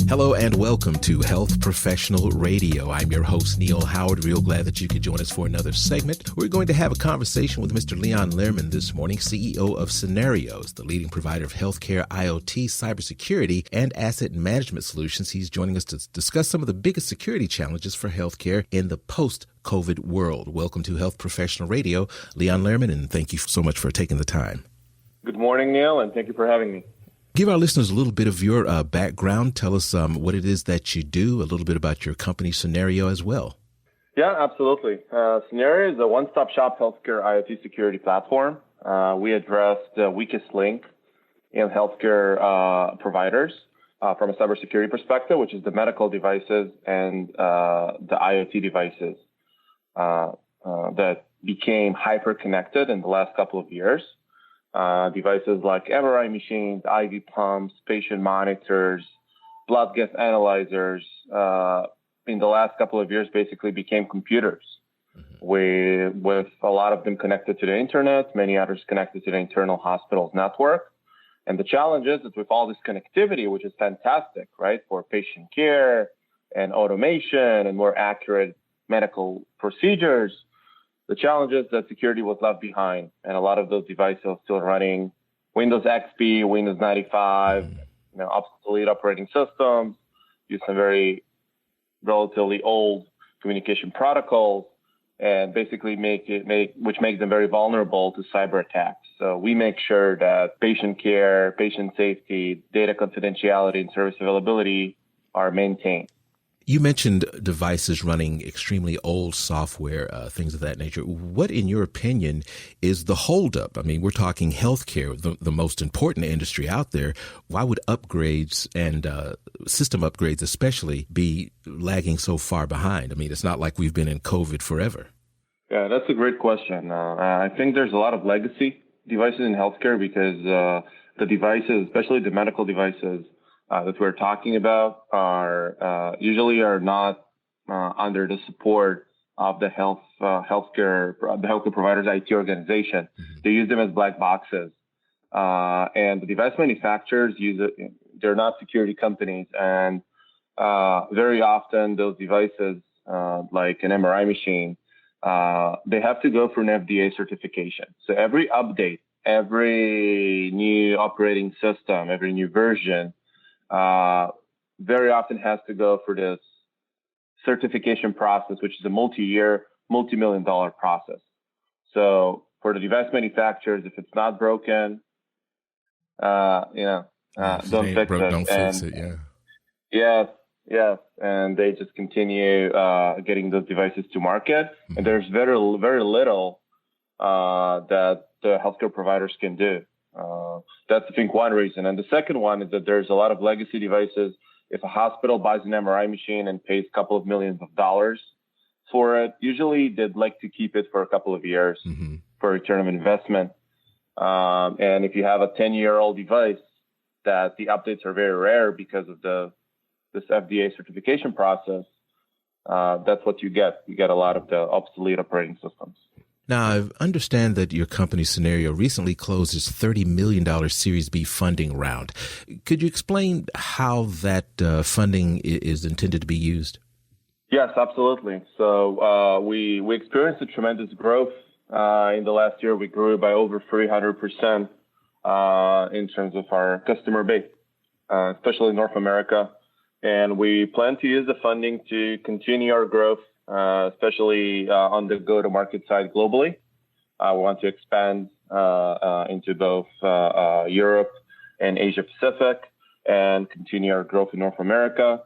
Hello and welcome to Health Professional Radio. I'm your host, Neil Howard. Real glad that you could join us for another segment. We're going to have a conversation with Mr. Lerman this morning, CEO of Cynerio, the leading provider of healthcare IoT, cybersecurity, and asset management solutions. He's joining us to discuss some of the biggest security challenges for healthcare in the post-COVID world. Welcome to Health Professional Radio, Lerman, and thank you so much for taking the time. Good morning, Neil, and thank you for having me. Give our listeners a little bit of your background. Tell us what it is that you do, a little bit about your company, Cynerio, as well. Yeah, absolutely. Cynerio is a one-stop shop healthcare IoT security platform. We address the weakest link in healthcare providers from a cybersecurity perspective, which is the medical devices and the IoT devices that became hyper-connected in the last couple of years. Devices like MRI machines, IV pumps, patient monitors, blood gas analyzers, in the last couple of years basically became computers with a lot of them connected to the internet, many others connected to the internal hospital's network. And the challenge is that with all this connectivity, which is fantastic, right, for patient care and automation and more accurate medical procedures, the challenge is that security was left behind, and a lot of those devices are still running Windows XP, Windows 95, obsolete operating systems, use some very relatively old communication protocols, and basically which makes them very vulnerable to cyber attacks. So we make sure that patient care, patient safety, data confidentiality, and service availability are maintained. You mentioned devices running extremely old software, things of that nature. What, in your opinion, is the holdup? I mean, we're talking healthcare, the most important industry out there. Why would upgrades and system upgrades especially be lagging so far behind? I mean, it's not like we've been in COVID forever. Yeah, that's a great question. I think there's a lot of legacy devices in healthcare because the devices, especially the medical devices, that we're talking about are usually not under the support of the healthcare provider's IT organization. Mm-hmm. They use them as black boxes, and the device manufacturers use it. They're not security companies, and very often those devices, like an MRI machine, they have to go through an FDA certification. So every update, every new operating system, every new version, very often has to go through this certification process, which is a multi-year, multi-million-dollar process. So for the device manufacturers, if it's not broken, don't fix it. Don't fix it, yeah. Yes, and they just continue getting those devices to market, mm-hmm. and there's very little that the healthcare providers can do. That's, I think, one reason. And the second one is that there's a lot of legacy devices. If a hospital buys an MRI machine and pays a couple of millions of dollars for it, usually they'd like to keep it for a couple of years mm-hmm. for return of investment. And if you have a 10-year-old device, that the updates are very rare because of this FDA certification process, that's what you get. You get a lot of the obsolete operating systems. Now, I understand that your company, Cynerio, recently closed its $30 million Series B funding round. Could you explain how that funding is intended to be used? Yes, absolutely. So we experienced a tremendous growth in the last year. We grew by over 300% in terms of our customer base, especially in North America. And we plan to use the funding to continue our growth, especially on the go-to-market side globally. We want to expand into both Europe and Asia Pacific and continue our growth in North America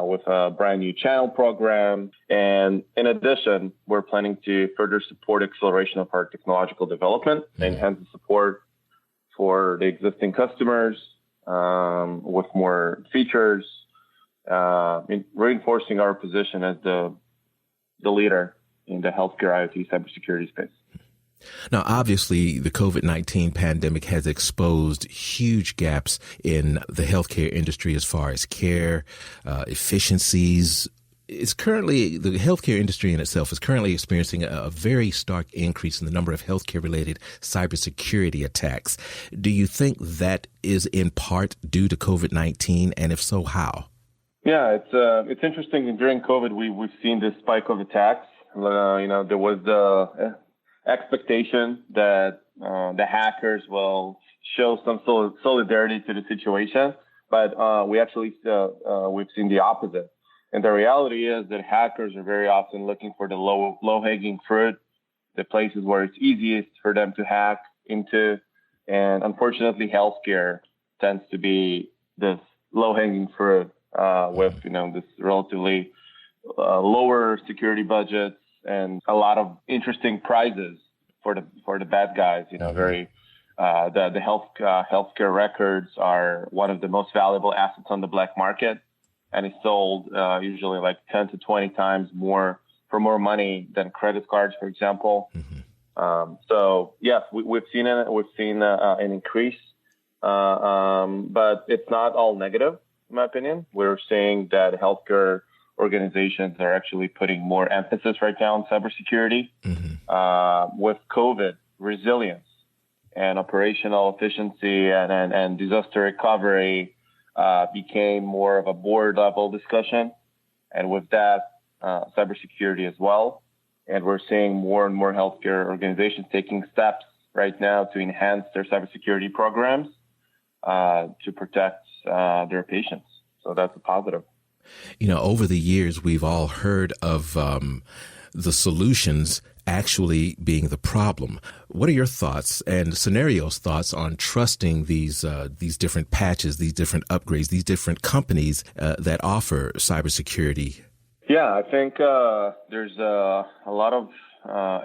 with a brand new channel program. And in addition, we're planning to further support acceleration of our technological development and enhance the support for the existing customers with more features, reinforcing our position as the leader in the healthcare IoT cybersecurity space. Now, obviously, the COVID-19 pandemic has exposed huge gaps in the healthcare industry as far as care, efficiencies, the healthcare industry in itself is currently experiencing a very stark increase in the number of healthcare-related cybersecurity attacks. Do you think that is in part due to COVID-19, and if so, how? Yeah, it's interesting. During COVID, we've seen this spike of attacks. There was the expectation that the hackers will show some solidarity to the situation, but we've seen the opposite. And the reality is that hackers are very often looking for the low-hanging fruit, the places where it's easiest for them to hack into. And unfortunately, healthcare tends to be this low-hanging fruit with, this relatively lower security budgets and a lot of interesting prizes for the bad guys. The healthcare records are one of the most valuable assets on the black market, and it's sold usually like 10 to 20 times more for more money than credit cards, for example. Mm-hmm. So yes, we've seen it. We've seen an increase, but it's not all negative, in my opinion. We're seeing that healthcare organizations are actually putting more emphasis right now on cybersecurity. Mm-hmm. With COVID, resilience and operational efficiency and disaster recovery became more of a board level discussion, and with that, cybersecurity as well. And we're seeing more and more healthcare organizations taking steps right now to enhance their cybersecurity programs to protect their patients. So that's a positive. Over the years, we've all heard of the solutions actually being the problem. What are your thoughts and Cynerio's thoughts on trusting these different patches, these different upgrades, these different companies that offer cybersecurity? Yeah, I think there's a lot of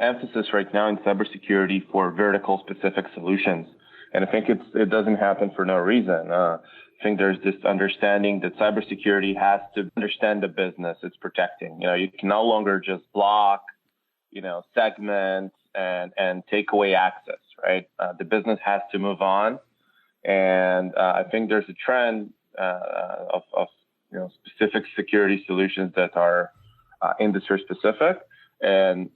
emphasis right now in cybersecurity for vertical specific solutions. And I think it doesn't happen for no reason. I think there's this understanding that cybersecurity has to understand the business it's protecting. You can no longer just block, segment and take away access, right? The business has to move on. And I think there's a trend of specific security solutions that are industry specific. And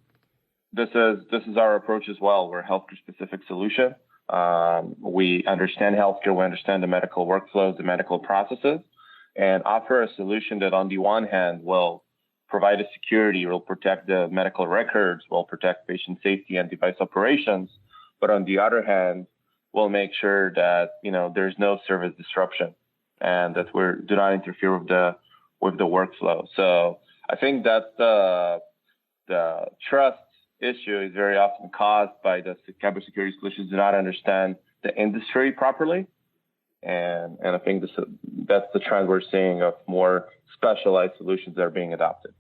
this is our approach as well. We're a healthcare specific solution. We understand healthcare, we understand the medical workflows, the medical processes, and offer a solution that on the one hand will provide a security, will protect the medical records, will protect patient safety and device operations, but on the other hand, will make sure that there's no service disruption and that we do not interfere with the workflow. So I think that the trust issue is very often caused by the cybersecurity solutions do not understand the industry properly. And I think that's the trend we're seeing of more specialized solutions that are being adopted.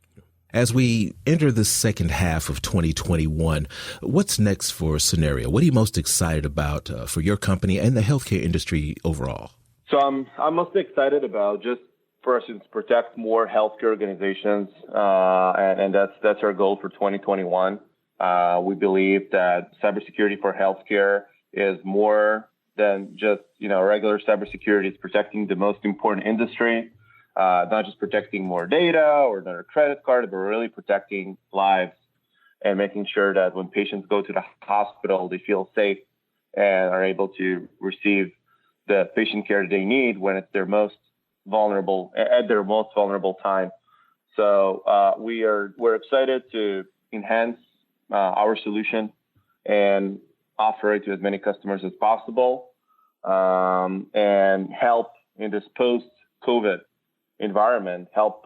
As we enter the second half of 2021, what's next for Cynerio? What are you most excited about for your company and the healthcare industry overall? So I'm most excited about just first is protect more healthcare organizations, and that's our goal for 2021. We believe that cybersecurity for healthcare is more than just regular cybersecurity. It's protecting the most important industry, not just protecting more data or their credit card, but really protecting lives and making sure that when patients go to the hospital, they feel safe and are able to receive the patient care they need when it's their most vulnerable at their most vulnerable time. So we're excited to enhance our solution and offer it to as many customers as possible, and help in this post-COVID environment, help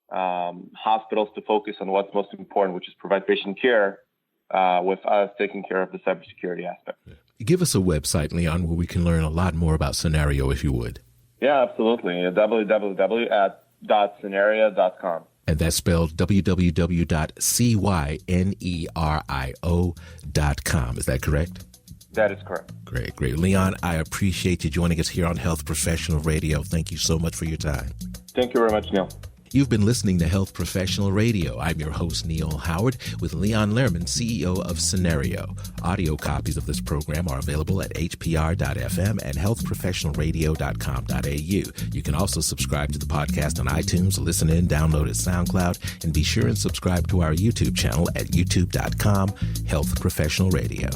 hospitals to focus on what's most important, which is provide patient care, with us taking care of the cybersecurity aspect. Give us a website, Leon, where we can learn a lot more about Cynerio, if you would. Yeah, absolutely. www.cynerio.com. And that's spelled www.cynerio.com. Is that correct? That is correct. Great. Leon, I appreciate you joining us here on Health Professional Radio. Thank you so much for your time. Thank you very much, Neil. You've been listening to Health Professional Radio. I'm your host, Neil Howard, with Leon Lerman, CEO of Cynerio. Audio copies of this program are available at hpr.fm and healthprofessionalradio.com.au. You can also subscribe to the podcast on iTunes, listen in, download at SoundCloud, and be sure and subscribe to our YouTube channel at youtube.com, Health Professional Radio.